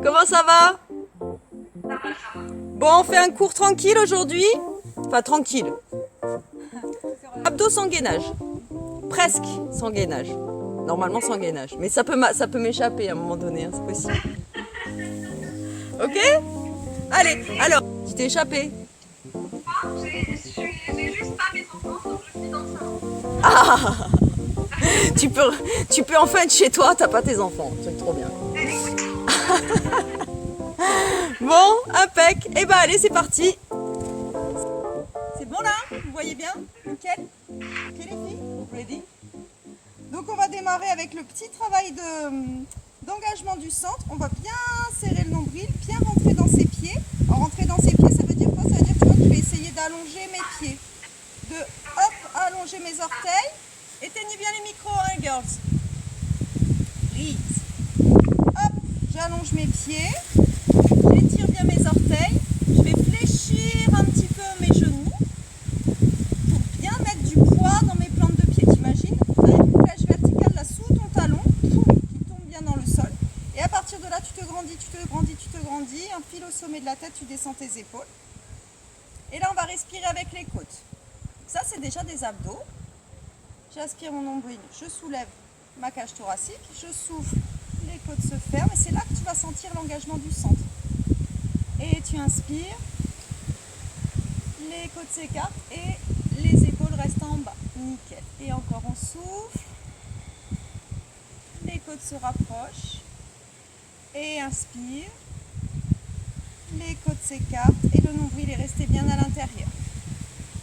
Comment ça va? Bon, on fait un cours tranquille aujourd'hui. Enfin, tranquille. Abdos sans gainage. Presque sans gainage. Normalement sans gainage. Mais ça peut m'échapper à un moment donné, hein, c'est possible. Ok? Allez, alors, tu t'es échappé. J'ai juste pas mes enfants, donc je suis enceinte. Tu peux enfin être chez toi, t'as pas tes enfants. C'est trop bien. Bon, impec. Eh ben allez, c'est parti. C'est bon là? Vous voyez bien? Nickel. Ok les filles? Ready? Donc on va démarrer avec le petit travail d'engagement du centre. On va bien serrer le nombril, bien rentrer dans ses pieds. Alors rentrer dans ses pieds, ça veut dire quoi? Ça veut dire tu vois, que je vais essayer d'allonger mes pieds. De hop, allonger mes orteils. Éteignez bien les micros, hein, girls. Please. Hop, j'allonge mes pieds. J'étire bien mes orteils. Je vais fléchir un petit peu mes genoux pour bien mettre du poids dans mes plantes de pied. T'imagines? Avec une flèche verticale là sous ton talon qui tombe bien dans le sol. Et à partir de là, tu te grandis, tu te grandis, tu te grandis. Un fil au sommet de la tête, tu descends tes épaules. Et là, on va respirer avec les côtes. Ça, c'est déjà des abdos. J'aspire mon nombril, je soulève ma cage thoracique, je souffle, les côtes se ferment et c'est là que tu vas sentir l'engagement du centre. Et tu inspires, les côtes s'écartent et les épaules restent en bas. Nickel. Et encore on souffle, les côtes se rapprochent et inspire, les côtes s'écartent et le nombril est resté bien à l'intérieur.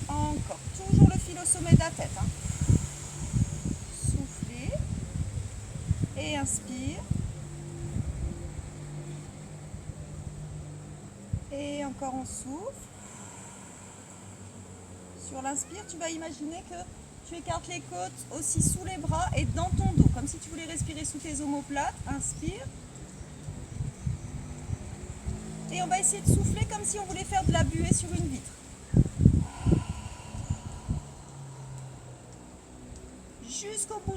Encore, toujours le fil au sommet de la tête. Hein. Et inspire. Et encore on souffle. Sur l'inspire, tu vas imaginer que tu écartes les côtes aussi sous les bras et dans ton dos, comme si tu voulais respirer sous tes omoplates. Inspire. Et on va essayer de souffler comme si on voulait faire de la buée sur une vitre.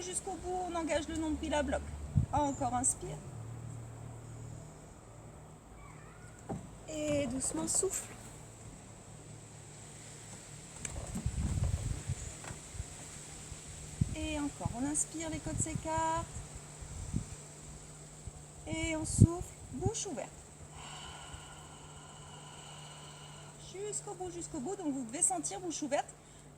Jusqu'au bout, on engage le nombril à bloc. Encore inspire. Et doucement souffle. Et encore, on inspire, les côtes s'écartent. Et on souffle, bouche ouverte. Jusqu'au bout. Donc vous devez sentir bouche ouverte.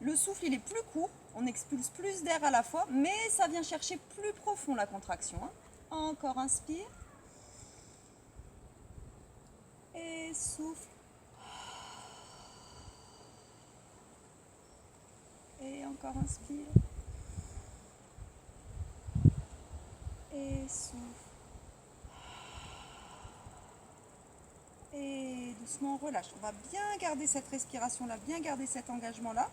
Le souffle, il est plus court. On expulse plus d'air à la fois, mais ça vient chercher plus profond la contraction. Hein. Encore inspire. Et souffle. Et encore inspire. Et souffle. Et doucement on relâche. On va bien garder cette respiration-là, bien garder cet engagement-là.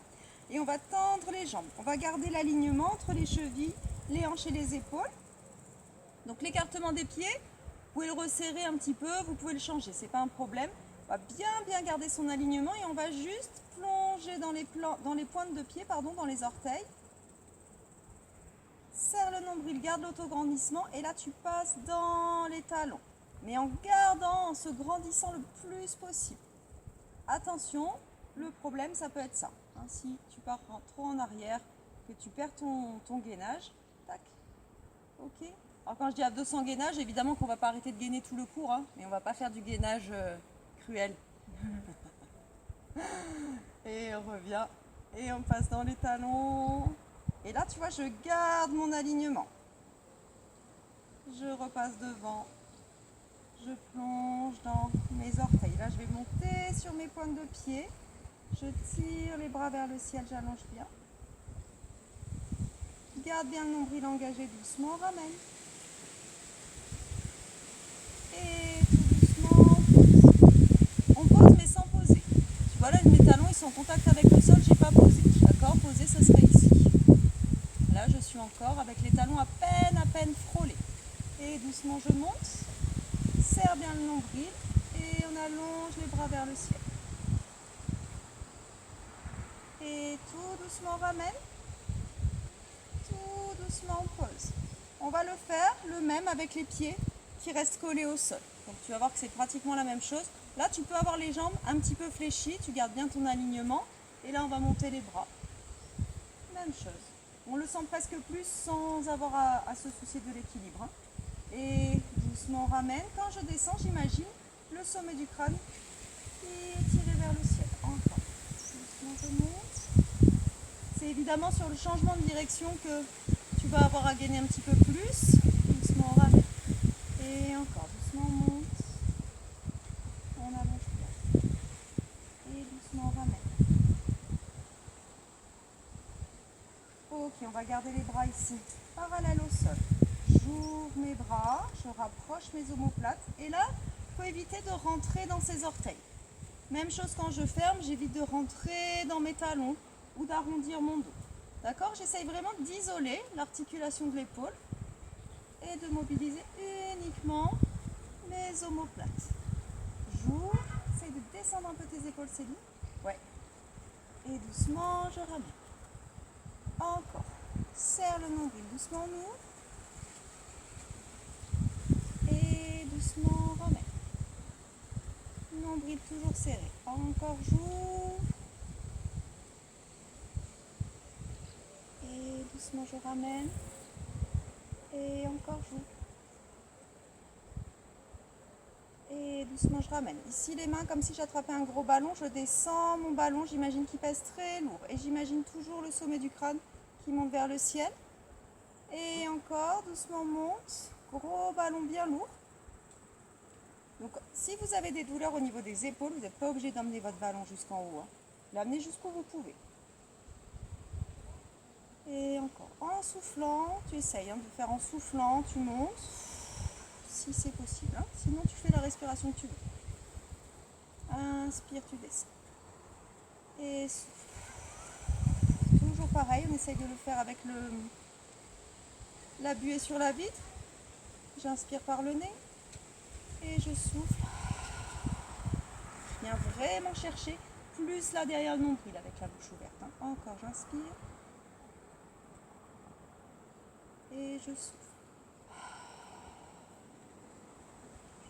Et on va tendre les jambes. On va garder l'alignement entre les chevilles, les hanches et les épaules. Donc l'écartement des pieds, vous pouvez le resserrer un petit peu, vous pouvez le changer, c'est pas un problème. On va bien garder son alignement et on va juste plonger dans les pointes de pied, dans les orteils. Serre le nombril, garde l'autograndissement et là tu passes dans les talons. Mais en gardant, en se grandissant le plus possible. Attention, le problème ça peut être ça. Hein, si tu pars trop en arrière, que tu perds ton gainage, tac, ok. Alors quand je dis abdos sans gainage, évidemment qu'on ne va pas arrêter de gainer tout le cours, hein, mais on ne va pas faire du gainage cruel. Et on revient, et on passe dans les talons. Et là, tu vois, je garde mon alignement. Je repasse devant. Je plonge dans mes orteils. Là, je vais monter sur mes pointes de pied. Je tire les bras vers le ciel, j'allonge bien. Garde bien le nombril engagé doucement, on ramène. Et tout doucement, on pose mais sans poser. Tu vois là, mes talons ils sont en contact avec le sol, j'ai pas posé. D'accord, poser ce serait ici. Là, je suis encore avec les talons à peine frôlés. Et doucement, je monte. Serre bien le nombril et on allonge les bras vers le ciel. Et tout doucement on ramène, tout doucement on pose. On va le faire le même avec les pieds qui restent collés au sol. Donc tu vas voir que c'est pratiquement la même chose. Là, tu peux avoir les jambes un petit peu fléchies, tu gardes bien ton alignement. Et là, on va monter les bras. Même chose. On le sent presque plus sans avoir à se soucier de l'équilibre. Hein. Et doucement, on ramène. Quand je descends, j'imagine le sommet du crâne qui est tiré vers le ciel. Encore. Doucement, je monte. C'est évidemment sur le changement de direction que tu vas avoir à gagner un petit peu plus. Doucement, on ramène. Et encore, doucement, on monte. On allonge bien. Et doucement, on ramène. Ok, on va garder les bras ici, parallèles au sol. J'ouvre mes bras, je rapproche mes omoplates. Et là, il faut éviter de rentrer dans ses orteils. Même chose quand je ferme, j'évite de rentrer dans mes talons ou d'arrondir mon dos. D'accord? J'essaye vraiment d'isoler l'articulation de l'épaule et de mobiliser uniquement mes omoplates. J'ouvre, essaye de descendre un peu tes épaules, Céline. Ouais. Et doucement, je ramène. Encore. Serre le nombril, doucement on ouvre. Et doucement on ramène. Nombril toujours serré. Encore j'ouvre. Et doucement je ramène. Et encore j'ouvre. Et doucement je ramène. Ici les mains comme si j'attrapais un gros ballon. Je descends mon ballon, j'imagine qu'il pèse très lourd. Et j'imagine toujours le sommet du crâne qui monte vers le ciel. Et encore, doucement on monte. Gros ballon bien lourd. Donc si vous avez des douleurs au niveau des épaules, vous n'êtes pas obligé d'emmener votre ballon jusqu'en haut. Hein. L'amener jusqu'où vous pouvez. Et encore, en soufflant, tu essayes de faire en soufflant, tu montes, si c'est possible. Hein. Sinon tu fais la respiration que tu veux. Inspire, tu descends. Et souffle. Toujours pareil, on essaye de le faire avec la buée sur la vitre. J'inspire par le nez et je souffle. Je viens vraiment chercher plus là derrière le nombril avec la bouche ouverte. Hein. Encore, j'inspire et je souffle.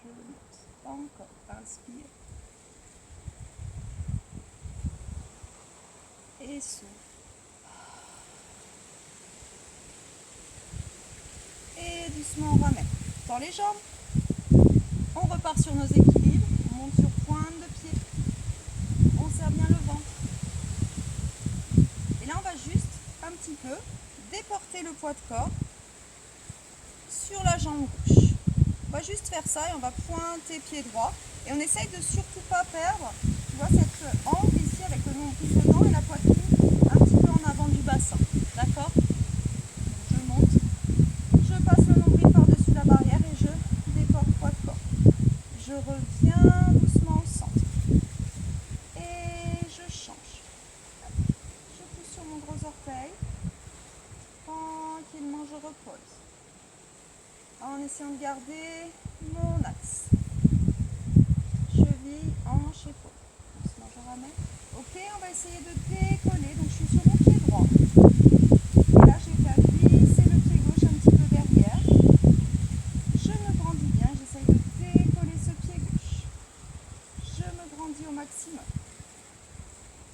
Je monte. Encore, inspire et souffle. Et doucement on ramène. Dans les jambes, on repart sur nos équilibres, on monte sur pointe de pied, on serre bien le ventre. Et là on va juste un petit peu déporter le poids de corps sur la jambe gauche. On va juste faire ça et on va pointer pied droit. Et on essaye de surtout pas perdre, tu vois, cette angle ici avec le nombril dedans et la poitrine un petit peu en avant du bassin. D'accord? Je monte, je passe le nombril par-dessus la barrière et je déporte poids de corps. Je reviens doucement au centre. Et je change. Je pousse sur mon gros orteil. Tranquillement, je repose. En essayant de garder mon axe. Cheville, hanche, épaule. Doucement, je ramène. Ok, on va essayer de décoller. Donc, je suis sur mon pied droit. Et là, j'ai fait glisser le pied gauche un petit peu derrière. Je me grandis bien. J'essaye de décoller ce pied gauche. Je me grandis au maximum.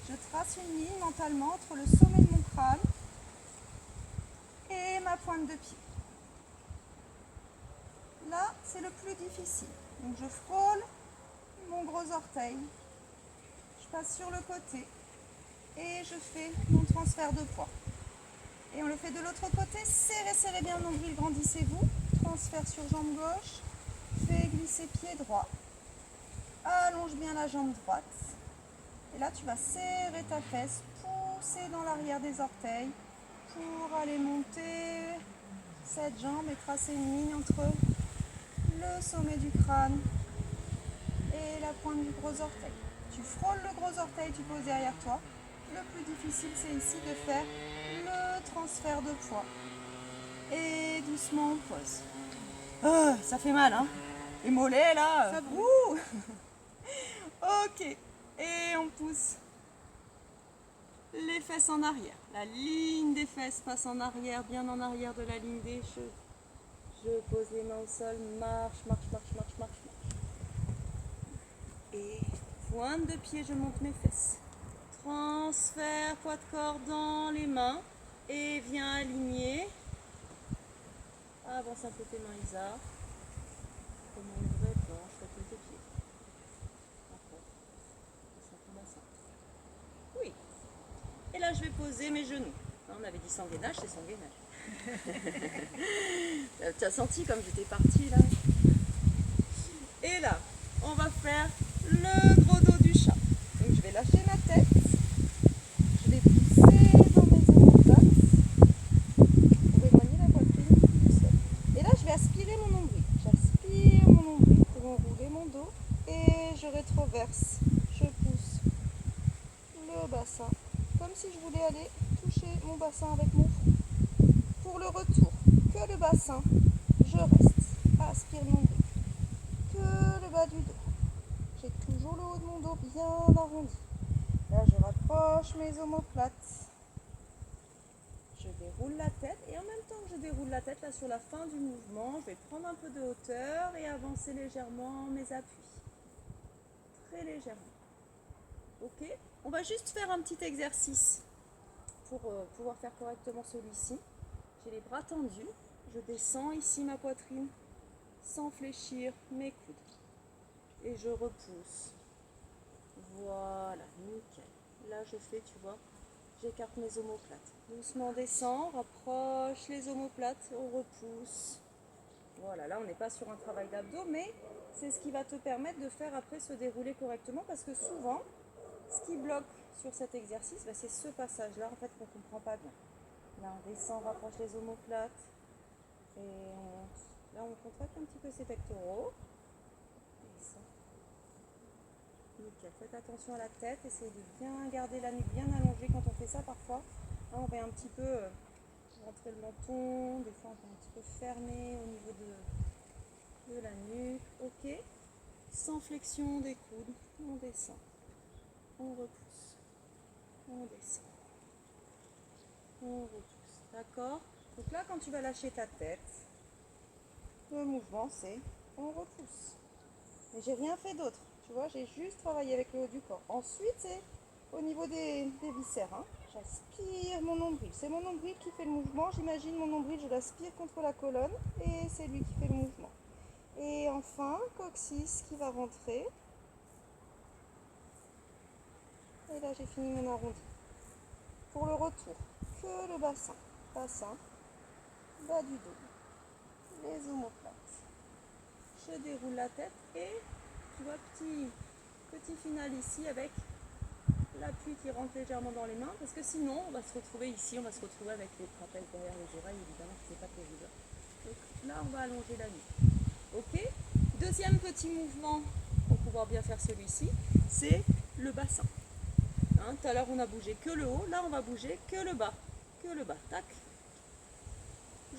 Je trace une ligne mentalement entre le sommet de mon crâne et ma pointe de pied. Là, c'est le plus difficile. Donc je frôle mon gros orteil, je passe sur le côté et je fais mon transfert de poids. Et on le fait de l'autre côté, serrez, serrez bien le nombril, grandissez-vous. Transfert sur jambe gauche, fais glisser pied droit, allonge bien la jambe droite. Et là, tu vas serrer ta fesse, pousser dans l'arrière des orteils pour aller monter cette jambe et tracer une ligne entre le sommet du crâne et la pointe du gros orteil. Tu frôles le gros orteil, tu poses derrière toi. Le plus difficile, c'est ici de faire le transfert de poids. Et doucement, on pose. Oh, ça fait mal, hein? Les mollets, là. Ça brûle. Ok. Et on pousse les fesses en arrière. La ligne des fesses passe en arrière, bien en arrière de la ligne des cheveux. Je pose les mains au sol, marche, marche, marche, marche, marche, marche. Et pointe de pied, je monte mes fesses. Transfert, poids de corps dans les mains. Et viens aligner. Avance un peu tes mains, Isa. Comme une vraie planche, recule tes pieds. Encore. Descends ton bassin. Oui. Et là, je vais poser mes genoux. On avait dit sans gainage, c'est sans gainage. Tu as senti comme j'étais partie là? Et là, on va faire le gros dos du chat. Donc je vais lâcher ma tête. Je vais pousser dans mes omoplates pour éloigner la poitrine du sol. Et là, je vais aspirer mon nombril. J'aspire mon nombril pour enrouler mon dos. Et je rétroverse. Je pousse le bassin. Comme si je voulais aller toucher mon bassin avec mon front. Pour le retour, que le bassin, je reste, aspire mon dos, que le bas du dos. J'ai toujours le haut de mon dos bien arrondi. Là, je rapproche mes omoplates. Je déroule la tête et en même temps que je déroule la tête, là sur la fin du mouvement, je vais prendre un peu de hauteur et avancer légèrement mes appuis. Très légèrement. Ok? On va juste faire un petit exercice pour pouvoir faire correctement celui-ci. J'ai les bras tendus, je descends ici ma poitrine sans fléchir mes coudes et je repousse. Voilà, nickel. Là je fais, tu vois, j'écarte mes omoplates. Doucement descend, rapproche les omoplates, on repousse. Voilà, là on n'est pas sur un travail d'abdos, mais c'est ce qui va te permettre de faire après se dérouler correctement parce que souvent, ce qui bloque sur cet exercice, c'est ce passage-là en fait qu'on ne comprend pas bien. Là, on descend, on rapproche les omoplates. Et là, on contracte un petit peu ses pectoraux. Descend. Nickel. Faites attention à la tête. Essayez de bien garder la nuque bien allongée quand on fait ça parfois. Là, on va un petit peu rentrer le menton. Des fois, on peut un petit peu fermer au niveau de la nuque. Ok. Sans flexion des coudes. On descend. On repousse. On descend. On repousse, d'accord? Donc là, quand tu vas lâcher ta tête, le mouvement, c'est on repousse. Mais j'ai rien fait d'autre, tu vois, j'ai juste travaillé avec le haut du corps. Ensuite, c'est au niveau des viscères, hein. J'aspire mon nombril. C'est mon nombril qui fait le mouvement. J'imagine mon nombril, je l'aspire contre la colonne et c'est lui qui fait le mouvement. Et enfin, coccyx qui va rentrer. Et là, j'ai fini mon arrondi. Pour le retour, que le bassin, bas du dos, les omoplates. Je déroule la tête et tu vois petit final ici avec l'appui qui rentre légèrement dans les mains parce que sinon on va se retrouver ici, on va se retrouver avec les trapèzes derrière les oreilles évidemment, c'est pas terrible. Donc là on va allonger la nuque. Ok. Deuxième petit mouvement pour pouvoir bien faire celui-ci, c'est le bassin. Hein, tout à l'heure on a bougé que le haut, là on va bouger que le bas, tac.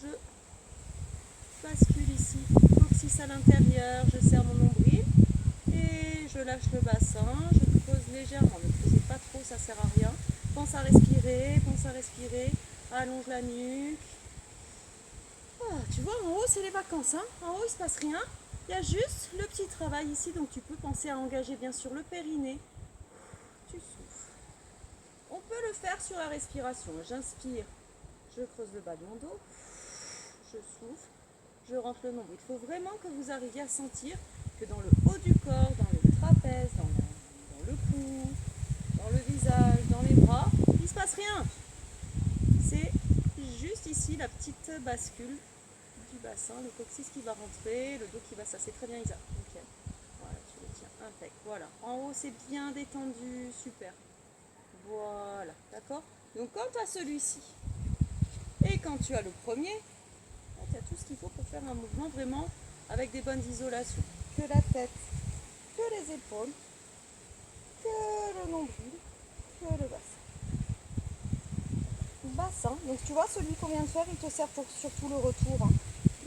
Je bascule ici, coccyx à l'intérieur, je serre mon nombril et je lâche le bassin, je pose légèrement, ne posez pas trop, ça sert à rien. Pense à respirer, allonge la nuque. Ah, tu vois, en haut c'est les vacances, hein. En haut il ne se passe rien, il y a juste le petit travail ici, donc tu peux penser à engager bien sûr le périnée. Tu souffles. On peut le faire sur la respiration. J'inspire, je creuse le bas de mon dos, je souffle, je rentre le nombril. Il faut vraiment que vous arriviez à sentir que dans le haut du corps, dans le trapèze, dans le cou, dans le visage, dans les bras, il ne se passe rien. C'est juste ici la petite bascule du bassin, le coccyx qui va rentrer, le dos qui va s'asseoir. Très bien, Isa. Nickel. Voilà, tu le tiens, impec. Voilà. En haut, c'est bien détendu. Super. Voilà, d'accord? Donc quand tu as celui-ci et quand tu as le premier, tu as tout ce qu'il faut pour faire un mouvement vraiment avec des bonnes isolations. Que la tête, que les épaules, que le nombril, que le bassin. Bassin, donc tu vois celui qu'on vient de faire, il te sert pour surtout le retour. Hein.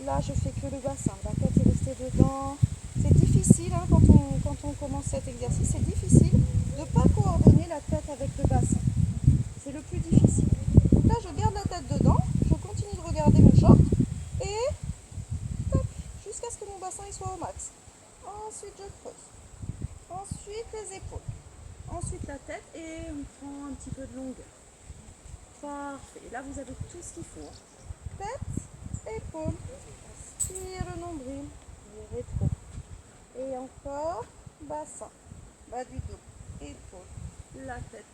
Là je fais que le bassin, la tête est restée dedans. C'est difficile hein, quand on commence cet exercice, c'est difficile de ne pas coordonner la tête avec le bassin. C'est le plus difficile. Donc là, je garde la tête dedans, je continue de regarder mon short et jusqu'à ce que mon bassin il soit au max. Ensuite, je creuse. Ensuite, les épaules. Ensuite, la tête et on prend un petit peu de longueur. Parfait. Et là, vous avez tout ce qu'il faut. Tête, épaules, aspire le nombril, les rétro. Et encore, bassin, bas du dos, épaules, la tête.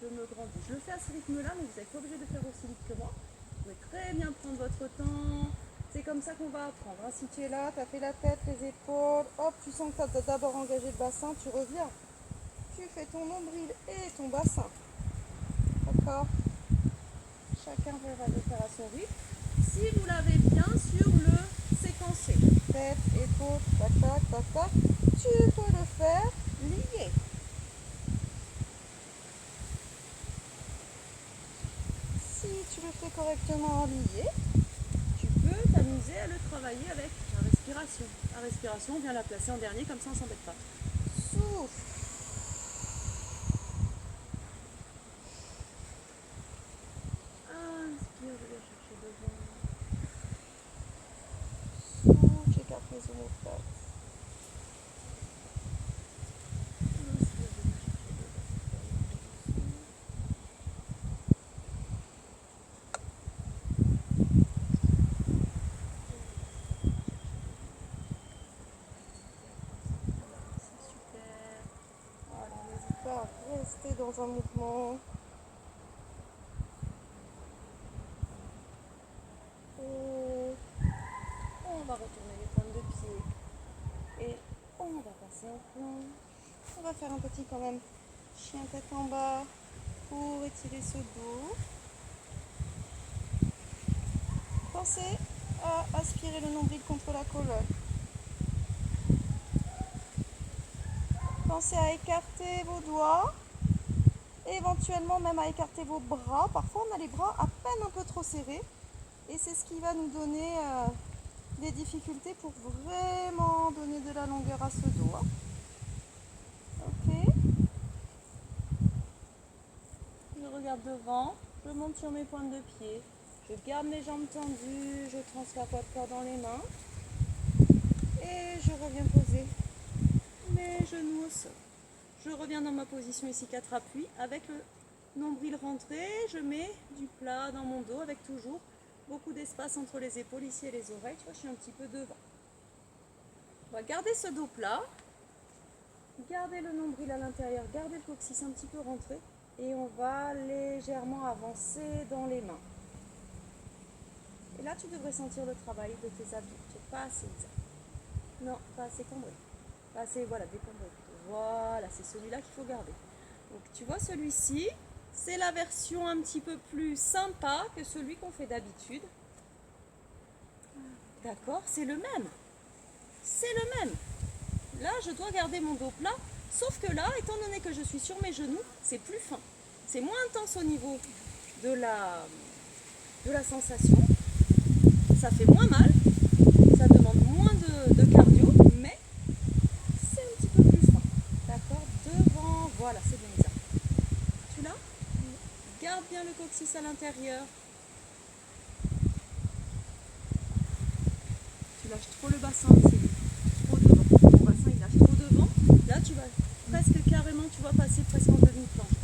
Je me grandis. Je le fais à ce rythme-là, mais vous n'êtes pas obligé de faire aussi vite que moi. Vous pouvez très bien prendre votre temps. C'est comme ça qu'on va apprendre. Hein. Si tu es là, tu as fait la tête, les épaules, hop, tu sens que tu as d'abord engagé le bassin, tu reviens. Tu fais ton nombril et ton bassin. D'accord? Chacun verra le faire à son rythme. Si vous l'avez bien sur le séquencé, tête, épaules, tac, tac, tac, tac, tu peux le faire lié. Si tu le fais correctement en lié, tu peux t'amuser à le travailler avec la respiration. La respiration, on vient la placer en dernier, comme ça on ne s'embête pas. Souffle. Inspire, je vais chercher devant. Souffle, j'écarte mes omoplates. Inspire, je vais chercher devant. C'est super. Alors, n'hésite pas à rester dans un mouvement. On va retourner les pointes de pied et on va passer en planche. On va faire un petit quand même chien tête en bas pour étirer ce dos. Pensez à aspirer le nombril contre la colonne. Pensez à écarter vos doigts, éventuellement même à écarter vos bras. Parfois on a les bras à peine un peu trop serrés et c'est ce qui va nous donner des difficultés pour vraiment donner de la longueur à ce dos. Ok. Je regarde devant, je monte sur mes pointes de pied, je garde mes jambes tendues, je transfère poids de corps dans les mains et je reviens poser mes genoux au sol. Je reviens dans ma position ici 4 appuis avec le nombril rentré, je mets du plat dans mon dos avec toujours beaucoup d'espace entre les épaules ici et les oreilles. Tu vois, je suis un petit peu devant. On va garder ce dos plat, garder le nombril à l'intérieur, garder le coccyx un petit peu rentré et on va légèrement avancer dans les mains. Et là, tu devrais sentir le travail de tes abdos. Tu n'es pas assez non, pas assez cambré. Pas assez, voilà, décambré. Voilà, c'est celui-là qu'il faut garder. Donc, tu vois, celui-ci, c'est la version un petit peu plus sympa que celui qu'on fait d'habitude. D'accord, c'est le même. C'est le même. Là, je dois garder mon dos plat. Sauf que là, étant donné que je suis sur mes genoux, c'est plus fin. C'est moins intense au niveau de la sensation. Ça fait moins mal. Ça demande moins de cardio. Mais c'est un petit peu plus fin. D'accord, devant. Voilà, c'est bien ça. Tu l'as? Garde bien le coccyx à l'intérieur. Tu lâches trop le bassin, c'est trop devant. Ton bassin il lâche trop devant. Là tu vas presque carrément, tu vas passer presque en demi-planche.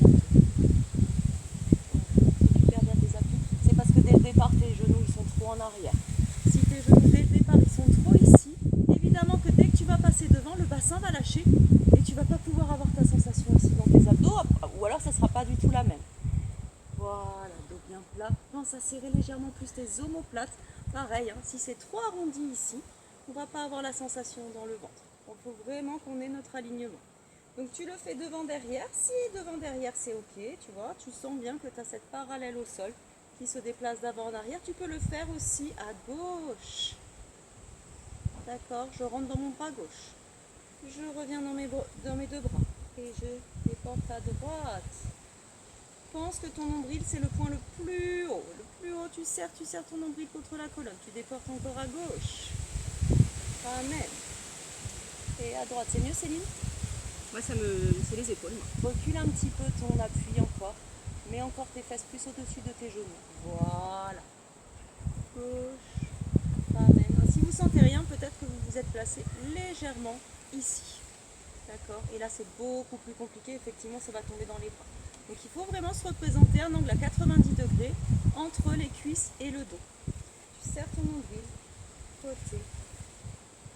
Récupère bien tes appuis. C'est parce que dès le départ tes genoux ils sont trop en arrière. Si tes genoux dès le départ ils sont trop ici, évidemment que dès que tu vas passer devant, le bassin va lâcher et tu vas pas pouvoir avoir ta sensation ici dans tes abdos, ou alors ça sera pas du tout la même. Voilà, dos bien plat. Pense à serrer légèrement plus tes omoplates. Pareil, hein, si c'est trop arrondi ici, on ne va pas avoir la sensation dans le ventre. Il faut vraiment qu'on ait notre alignement. Donc tu le fais devant-derrière. Si devant-derrière c'est ok, tu vois, tu sens bien que tu as cette parallèle au sol qui se déplace d'avant en arrière. Tu peux le faire aussi à gauche. D'accord, je rentre dans mon bras gauche. Je reviens dans mes deux bras et je déporte à droite. Pense que ton nombril c'est le point le plus haut. Le plus haut, tu serres ton nombril contre la colonne. Tu déportes encore à gauche. Amen. Et à droite, c'est mieux Céline? Moi, c'est les épaules. Moi. Recule un petit peu ton appui encore. Mets encore tes fesses plus au-dessus de tes genoux. Voilà. Gauche. Amen. Si vous sentez rien, peut-être que vous vous êtes placé légèrement ici. D'accord? Et là, c'est beaucoup plus compliqué. Effectivement, ça va tomber dans les bras. Donc, il faut vraiment se représenter un angle à 90 degrés entre les cuisses et le dos. Tu serres ton nombril, côté,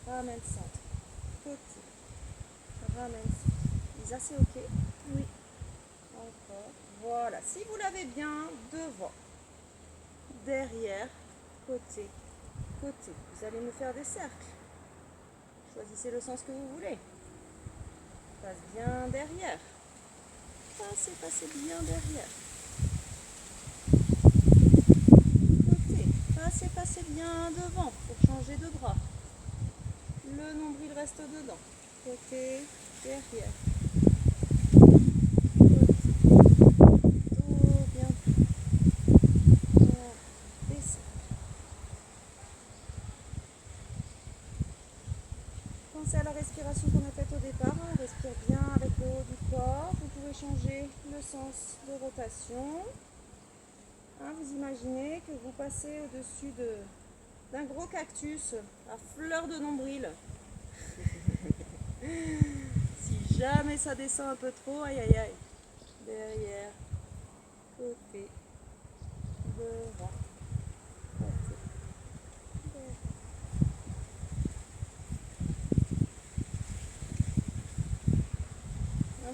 ramène centre, côté, ramène centre. Lisa, c'est ok? Oui. Encore. Voilà. Si vous l'avez bien, devant, derrière, côté, côté. Vous allez me faire des cercles. Choisissez le sens que vous voulez. Passe bien derrière. Passez bien derrière. Côté. Passez bien devant pour changer de bras. Le nombril reste dedans. Côté, derrière. Côté. Dos bien pris. Voilà. Descends. Pensez à la respiration qu'on a faite au départ. On respire bien avec le haut du corps. Vous pouvez changer le sens de rotation. Vous imaginez que vous passez au-dessus d'un gros cactus à fleur de nombril. Si jamais ça descend un peu trop, aïe aïe aïe. Derrière, côté, devant, côté, derrière.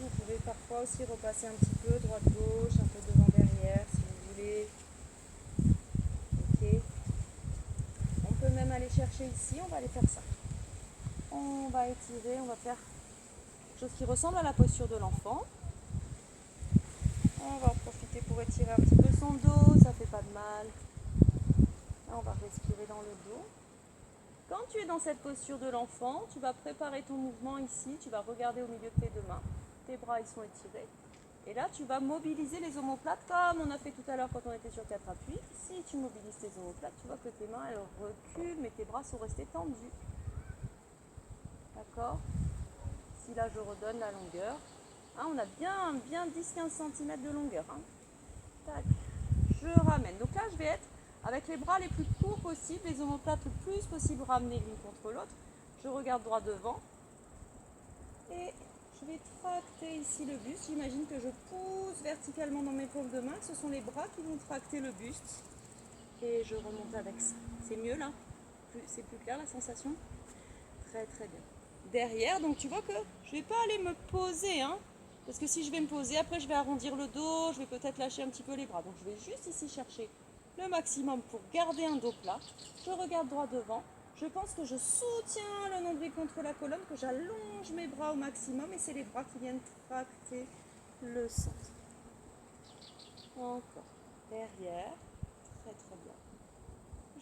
Vous pouvez parfois aussi repasser un petit peu droite-gauche, un peu devant-derrière si vous voulez. Ok. On peut même aller chercher ici, on va aller faire ça. On va étirer, on va faire quelque chose qui ressemble à la posture de l'enfant. On va en profiter pour étirer un petit peu son dos, ça fait pas de mal. Là, on va respirer dans le dos. Quand tu es dans cette posture de l'enfant, tu vas préparer ton mouvement ici, tu vas regarder au milieu de tes deux mains. Tes bras ils sont étirés. Et là, tu vas mobiliser les omoplates comme on a fait tout à l'heure quand on était sur 4 appuis. Si tu mobilises tes omoplates, tu vois que tes mains elles reculent, mais tes bras sont restés tendus. D'accord? Si là, je redonne la longueur. On a bien 10-15 cm de longueur. Tac. Je ramène. Donc là, je vais être avec les bras les plus courts possibles, les omoplates le plus possible ramenées l'une contre l'autre. Je regarde droit devant. Et je vais tracter ici le buste. J'imagine que je pousse verticalement dans mes paumes de main. Ce sont les bras qui vont tracter le buste. Et je remonte avec ça. C'est mieux là? C'est plus clair la sensation? Très très bien. Derrière, donc tu vois que je ne vais pas aller me poser. Parce que si je vais me poser, après je vais arrondir le dos. Je vais peut-être lâcher un petit peu les bras. Donc je vais juste ici chercher le maximum pour garder un dos plat. Je regarde droit devant. Je pense que je soutiens le nombril contre la colonne, que j'allonge mes bras au maximum et c'est les bras qui viennent tracter le centre. Encore. Derrière. Très très bien.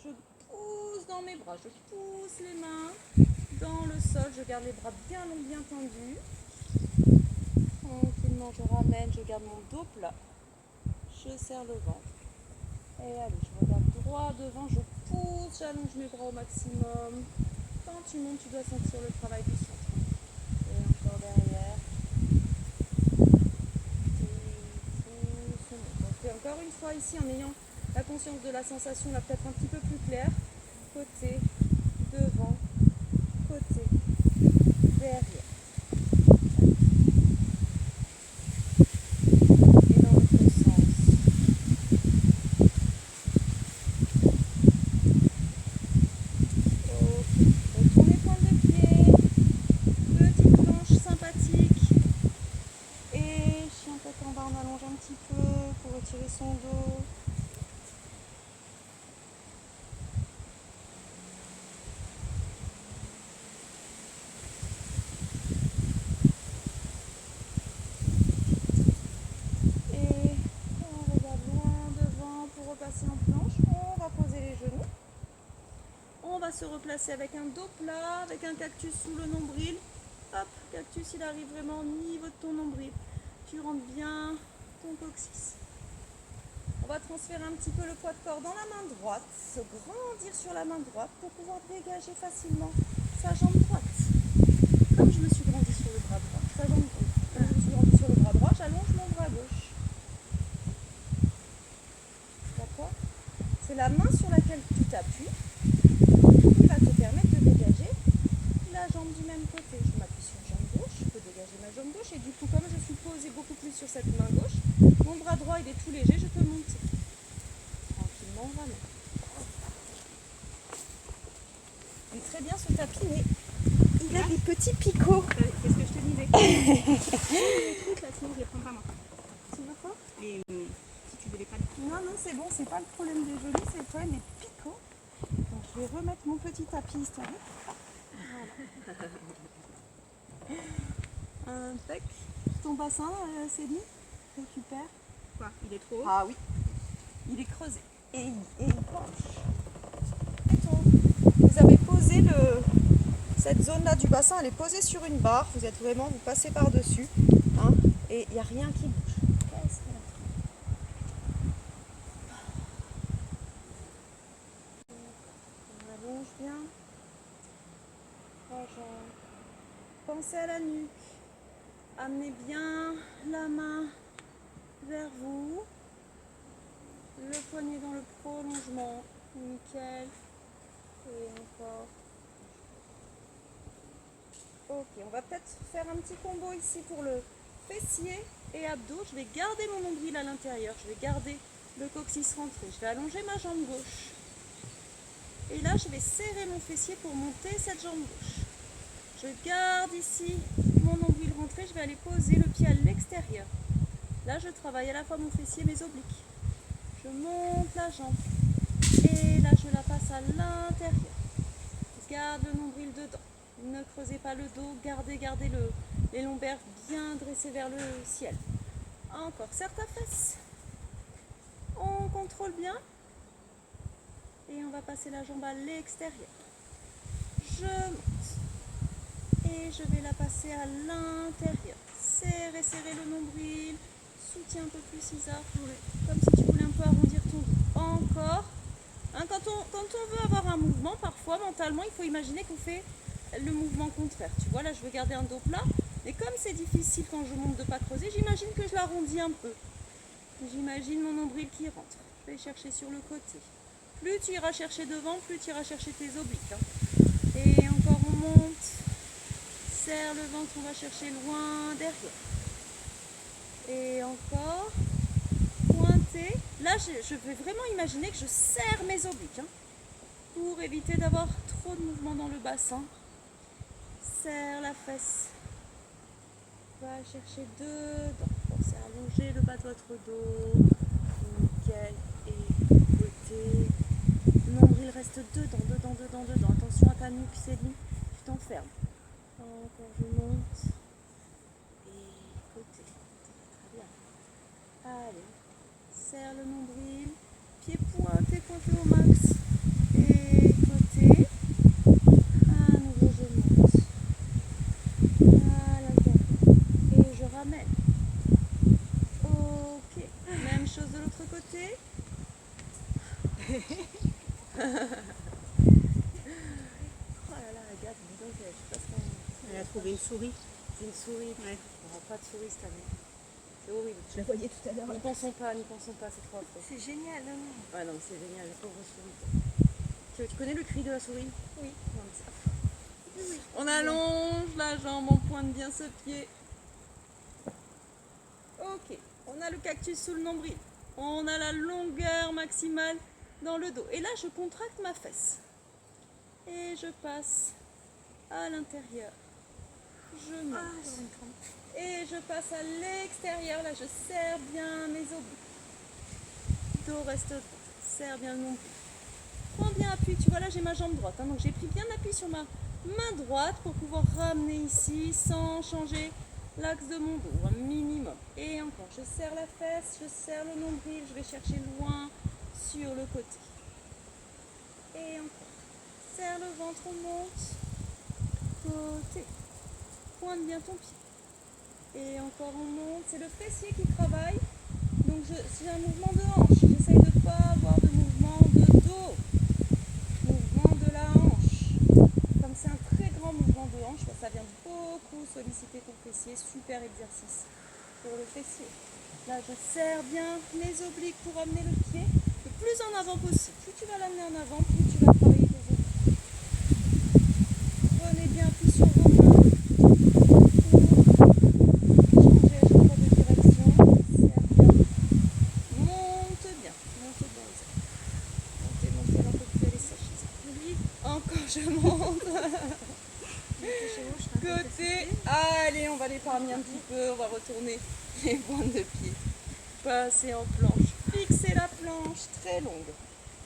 Je pousse dans mes bras, je pousse les mains dans le sol, je garde les bras bien longs, bien tendus. Tranquillement, je ramène, je garde mon dos plat. Je serre le ventre. Et allez, je regarde droit devant, je pousse, j'allonge mes bras au maximum. Quand tu montes, tu dois sentir le travail du centre. Et encore derrière. Donc encore une fois ici, en ayant la conscience de la sensation là peut-être un petit peu plus claire. Côté, devant, côté, derrière. Et dans l'autre sens. Retournez pointe de pied, petite planche sympathique et chien tête en bas, on allonge un petit peu pour retirer son dos. Et on regarde loin devant pour repasser en planche, on va poser les genoux. On va se replacer avec un dos plat, avec un cactus sous le nombril. Hop, cactus il arrive vraiment au niveau de ton nombril. Tu rentres bien ton coccyx. On va transférer un petit peu le poids de corps dans la main droite, se grandir sur la main droite pour pouvoir dégager facilement sa jambe droite. Comme je me suis grandi sur le bras droit, comme je me suis grandi sur le bras droit, j'allonge mon bras gauche. D'accord? C'est la main sur laquelle tu t'appuies qui va va te permettre de dégager la jambe du même côté. Je m'appuie sur la jambe gauche, je peux dégager ma jambe gauche et du coup, comme je suis posée beaucoup plus sur cette main gauche, mon bras droit il est tout léger, je peux monter. Tranquillement, vraiment. Il est très bien ce tapis, mais il a des petits picots. C'est ce que je te disais. Les trucs là, sinon je les prends pas moi. Tu vois quoi? Si tu devais pas le Non, non, c'est bon, c'est pas le problème des genoux, c'est le problème des picots. Donc je vais remettre mon petit tapis historique. Voilà. Tac. Ton bassin, Céline, récupère. quoi, il est trop haut. Ah oui, il est creusé. Et il penche. Et ton. Vous avez posé cette zone-là du bassin, elle est posée sur une barre. Vous êtes vraiment, vous passez par-dessus. Hein, et il n'y a rien qui bouge. Qu'est-ce qu'il y a? On allonge bien. Pensez à la nuque. Amenez bien la main vers vous. Le poignet dans le prolongement. Nickel. Et encore. Ok, on va peut-être faire un petit combo ici pour le fessier et abdos. Je vais garder mon nombril à l'intérieur. Je vais garder le coccyx rentré. Je vais allonger ma jambe gauche. Et là, je vais serrer mon fessier pour monter cette jambe gauche. Je garde ici mon nombril rentré. Je vais aller poser le pied à l'extérieur. Là, je travaille à la fois mon fessier et mes obliques. Je monte la jambe. Et là, je la passe à l'intérieur. Je garde le nombril dedans. Ne creusez pas le dos. Gardez les lombaires bien dressés vers le ciel. Encore, serre ta fesse. On contrôle bien. Et on va passer la jambe à l'extérieur. Je monte. Et je vais la passer à l'intérieur. Serrez le nombril. Soutiens un peu plus Isa. Comme si tu voulais un peu arrondir ton dos. Encore. Hein, quand on veut avoir un mouvement, parfois mentalement, il faut imaginer qu'on fait le mouvement contraire. Tu vois, là je veux garder un dos plat. Mais comme c'est difficile quand je monte de ne pas creuser, j'imagine que je l'arrondis un peu. J'imagine mon nombril qui rentre. Je vais chercher sur le côté. Plus tu iras chercher devant, plus tu iras chercher tes obliques. Hein. Et encore on monte. Serre le ventre, on va chercher loin derrière. Et encore. Pointer. Là, je vais vraiment imaginer que je serre mes obliques. Hein, pour éviter d'avoir trop de mouvement dans le bassin. Serre la fesse. Va chercher dedans. Pensez à allonger le bas de votre dos. Nickel. Et côté. Le nombril reste dedans. Attention à ta nuque, Céline. Tu t'enfermes. Encore je monte. Et côté. Très bien. Allez. Serre le nombril. Pied pointé au max. Et côté. À nouveau je monte. À l'intérieur. Et je ramène. Ok. Même chose de l'autre côté. Oh là là, regarde, dis donc, je sais pas ce qu'on... Elle a trouvé une souris. C'est une souris. Ouais. On n'aura pas de souris cette année. C'est horrible. Je la voyais tout à l'heure. N'y pensons pas, c'est trop affreux. C'est génial, non? Ouais, non, c'est génial, la pauvre souris. Tu connais le cri de la souris? Oui. Non, mais c'est affreux. Oui. On allonge la jambe, on pointe bien ce pied. Ok, on a le cactus sous le nombril. On a la longueur maximale dans le dos. Et là, je contracte ma fesse. Et je passe à l'intérieur. Je monte. Et je passe à l'extérieur. Là, je serre bien mes obliques. Dos reste droit. Serre bien le nombril. Prends bien appui. Tu vois, là, j'ai ma jambe droite. Hein, donc, j'ai pris bien appui sur ma main droite pour pouvoir ramener ici sans changer l'axe de mon dos. Un minimum. Et encore, je serre la fesse. Je serre le nombril. Je vais chercher loin sur le côté. Et encore. Serre le ventre, on monte. Côté. Pointe bien ton pied. Et encore on monte. C'est le fessier qui travaille. Donc j'ai un mouvement de hanche. J'essaye de ne pas avoir de mouvement de dos. Mouvement de la hanche. Comme c'est un très grand mouvement de hanche, ça vient beaucoup solliciter ton fessier. Super exercice pour le fessier. Là je serre bien les obliques pour amener le pied le plus en avant possible. Plus tu vas l'amener en avant, plus tu vas travailler tes obliques. Côté. Allez, on va l'épargner un petit peu. On va retourner les pointes de pied. Passer en planche. Fixer la planche très longue.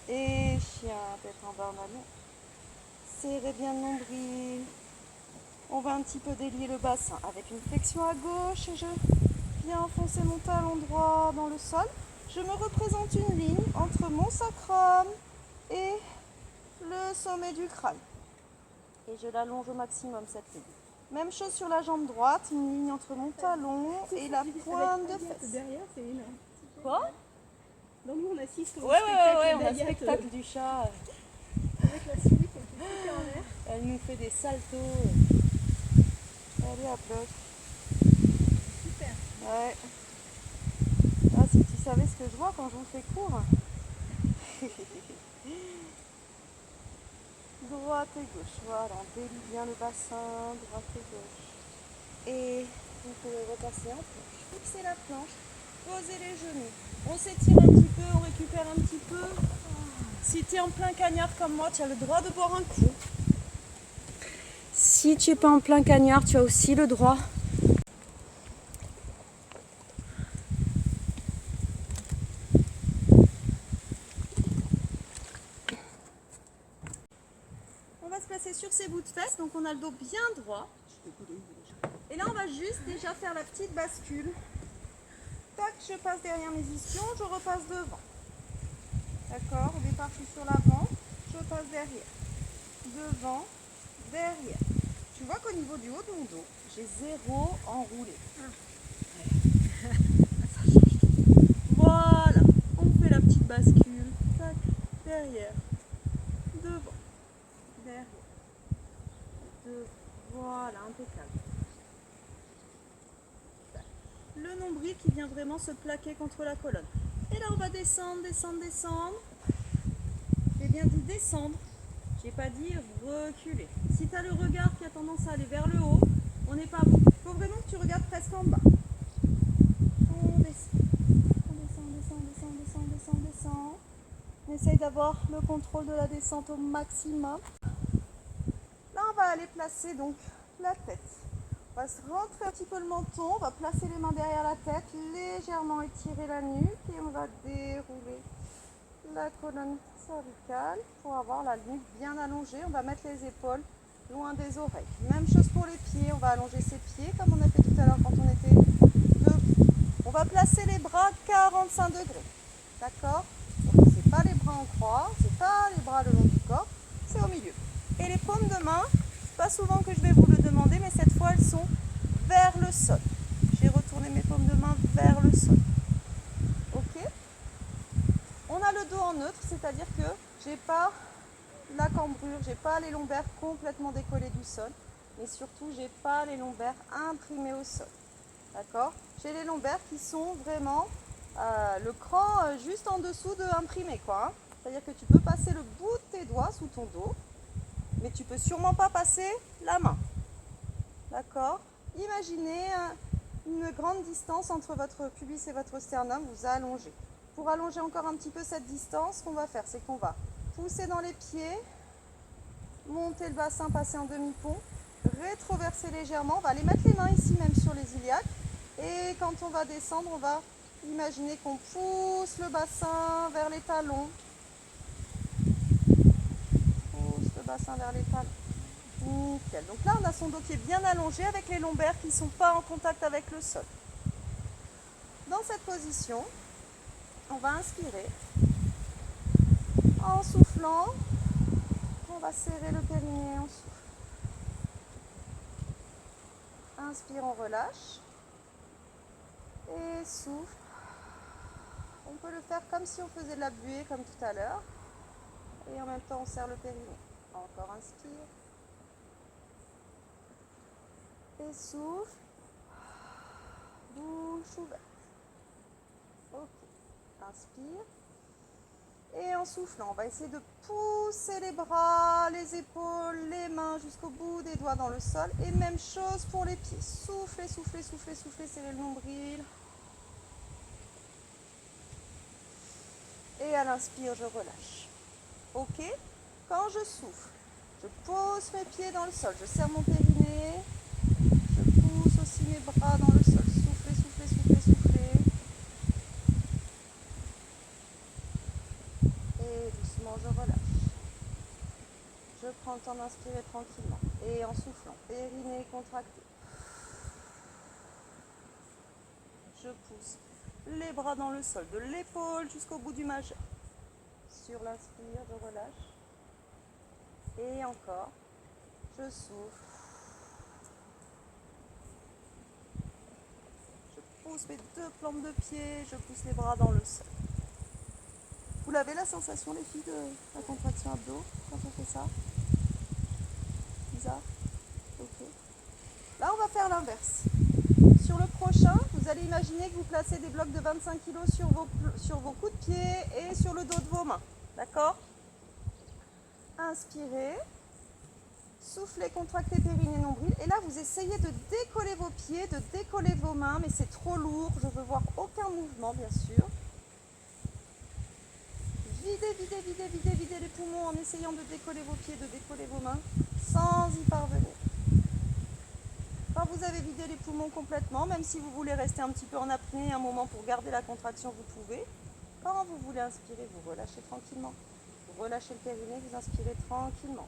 Et chien, tête en bas en avant. Serrez bien le nombril. On va un petit peu délier le bassin avec une flexion à gauche et je viens enfoncer mon talon droit dans le sol. Je me représente une ligne entre mon sacrum et le sommet du crâne. Et je l'allonge au maximum cette ligne. Même chose sur la jambe droite, une ligne entre mon talon et la pointe de fesse. Derrière, c'est une. Quoi? Donc nous on assiste au Ouais, spectacle on a le d'Ayat, spectacle du chat. avec la souris qui a fait sauter en l'air. Elle nous fait des saltos. Allez, à bloc. Super. Ouais. Ah, si tu savais ce que je vois quand je vous fais cours. Droite et gauche. Voilà, on délie bien le bassin, droite et gauche. Et vous pouvez repasser en planche. Fixez la planche, posez les genoux. On s'étire un petit peu, on récupère un petit peu. Si tu es en plein cagnard comme moi, tu as le droit de boire un coup. Si tu n'es pas en plein cagnard, tu as aussi le droit. On va se placer sur ses bouts de fesses, donc on a le dos bien droit. Et là, on va juste déjà faire la petite bascule. Tac, je passe derrière mes ischions, je repasse devant. D'accord? Au départ, je suis sur l'avant, je passe derrière. Devant, derrière. Tu vois qu'au niveau du haut de mon dos, j'ai 0 enroulé. Ça change tout. Voilà, on fait la petite bascule. Tac, derrière. Devant, derrière. Devant. Voilà, impeccable. Le nombril qui vient vraiment se plaquer contre la colonne. Et là, on va descendre, descendre, descendre. J'ai bien dit descendre. J'ai pas dit reculer. Si tu as le regard qui a tendance à aller vers le haut, on n'est pas bon. Il faut vraiment que tu regardes presque en bas. On descend. On descend, descend, descend, descend, descend, descend. On essaye d'avoir le contrôle de la descente au maximum. Là, on va aller placer donc la tête. On va se rentrer un petit peu le menton, on va placer les mains derrière la tête, légèrement étirer la nuque et on va dérouler la colonne cervicale pour avoir la nuque bien allongée. On va mettre les épaules loin des oreilles. Même chose pour les pieds, on va allonger ses pieds comme on a fait tout à l'heure quand on était debout. On va placer les bras 45 degrés. D'accord? Donc c'est pas les bras en croix, c'est pas les bras le long du corps, c'est au milieu. Et les paumes de main, c'est pas souvent que je vais vous le demander, mais cette fois elles sont vers le sol. J'ai retourné mes paumes de main vers le sol. Ok? On a le dos en neutre, c'est-à-dire que j'ai pas la cambrure, j'ai pas les lombaires complètement décollés du sol, mais surtout j'ai pas les lombaires imprimés au sol. D'accord? J'ai les lombaires qui sont vraiment le cran juste en dessous de imprimé, quoi. Hein. C'est-à-dire que tu peux passer le bout de tes doigts sous ton dos, mais tu peux sûrement pas passer la main. D'accord? Imaginez une grande distance entre votre pubis et votre sternum, vous allongez. Pour allonger encore un petit peu cette distance, ce qu'on va faire, c'est qu'on va pousser dans les pieds, monter le bassin, passer en demi-pont, rétroverser légèrement. On va aller mettre les mains ici, même sur les iliaques. Et quand on va descendre, on va imaginer qu'on pousse le bassin vers les talons. Pousse le bassin vers les talons. Nickel. Donc là, on a son dos qui est bien allongé avec les lombaires qui ne sont pas en contact avec le sol. Dans cette position, on va inspirer. En soufflant, on va serrer le périnée, on souffle. Inspire, on relâche. Et souffle. On peut le faire comme si on faisait de la buée, comme tout à l'heure. Et en même temps, on serre le périnée. Encore inspire. Et souffle. Bouche ouverte. Ok. Inspire. Et en soufflant, on va essayer de pousser les bras, les épaules, les mains jusqu'au bout des doigts dans le sol. Et même chose pour les pieds. Soufflez, soufflez, soufflez, soufflez, serrez le nombril. Et à l'inspire, je relâche. Ok? Quand je souffle, Je pose mes pieds dans le sol, je serre mon périnée. Je pousse aussi mes bras dans le sol. Soufflez, soufflez, soufflez, soufflez. Et doucement, je relâche. Je prends le temps d'inspirer tranquillement. Et en soufflant, périnée contracté. Je pousse les bras dans le sol, de l'épaule jusqu'au bout du majeur. Sur l'inspire, je relâche. Et encore, je souffle. Je pousse mes deux plantes de pied, je pousse les bras dans le sol. Vous l'avez la sensation, les filles, de la contraction abdos quand on fait ça? Bizarre? Ok. Là, on va faire l'inverse. Sur le prochain, vous allez imaginer que vous placez des blocs de 25 kg sur vos coups de pied et sur le dos de vos mains. D'accord? Inspirez. Soufflez, contractez périnée, nombril. Et là, vous essayez de décoller vos pieds, de décoller vos mains, mais c'est trop lourd. Je veux voir aucun mouvement, bien sûr. Videz, videz, videz, videz, videz les poumons en essayant de décoller vos pieds, de décoller vos mains, sans y parvenir. Quand vous avez vidé les poumons complètement, même si vous voulez rester un petit peu en apnée un moment pour garder la contraction, vous pouvez. Quand vous voulez inspirer, vous relâchez tranquillement. Vous relâchez le périnée, vous inspirez tranquillement.